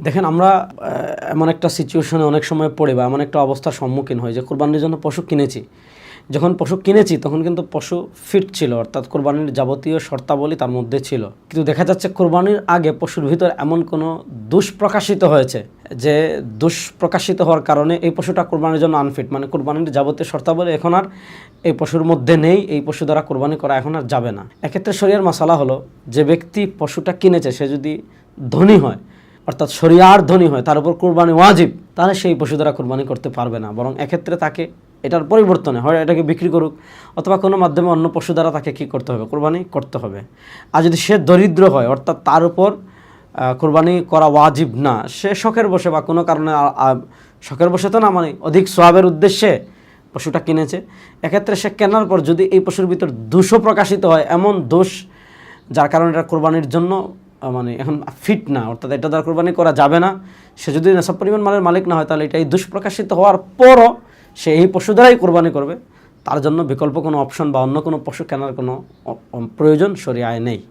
দেখেন আমরা এমন একটা সিচুয়েশনে অনেক সময় পড়ে বা এমন একটা অবস্থার সম্মুখীন হই যে কোরবানির জন্য পশু কিনেছি। যখন পশু কিনেছি তখন কিন্তু পশু ফিট ছিল, অর্থাৎ কোরবানির যাবতীয় শর্তাবলী তার মধ্যে ছিল। কিন্তু দেখা যাচ্ছে কোরবানির আগে পশুর ভিতর এমন কোনো দুষ্প্রকাশিত হয়েছে যে দুষ্প্রকাশিত হওয়ার কারণে এই পশুটা কোরবানির জন্য আনফিট, মানে কোরবানির যাবতীয় শর্তাবলী এখন আর এই পশুর মধ্যে নেই, এই পশু দ্বারা কোরবানি করা এখন আর যাবে না। এক্ষেত্রে শরিয়ার মাসালা হলো, যে ব্যক্তি পশুটা কিনেছে সে যদি ধনী হয়, অর্থাৎ শরিয়ার ধনী হয়, তার উপর কোরবানি ওয়াজিব, তাহলে সেই পশু দ্বারা কোরবানি করতে পারবে না। বরং এক্ষেত্রে তাকে এটার পরিবর্তনে হয় এটাকে বিক্রি করুক অথবা কোনো মাধ্যমে অন্য পশু দ্বারা তাকে কী করতে হবে, কোরবানি করতে হবে। আর যদি সে দরিদ্র হয়, অর্থাৎ তার উপর কোরবানি করা ওয়াজিব না, সে শখের বসে বা কোনো কারণে শখের বসে তো না, মানে অধিক সোয়াবের উদ্দেশ্যে পশুটা কিনেছে, এক্ষেত্রে সে কেনার পর যদি এই পশুর ভিতর দোষও প্রকাশিত হয়, এমন দোষ যার কারণে এটা কোরবানির জন্য মানে এখন ফিট না, অর্থাৎ এটা দ্বারা কোরবানি করা যাবে না, সে যদি নেশাব পরিমাণ মালের মালিক না হয়, তাহলে এটাই দুষ্প্রকাশিত হওয়ার পরও সে এই পশু দ্বারাই কোরবানি করবে। তার জন্য বিকল্প কোনো অপশন বা অন্য কোনো পশু কেনার কোনো প্রয়োজন শরিয়ায় নেই।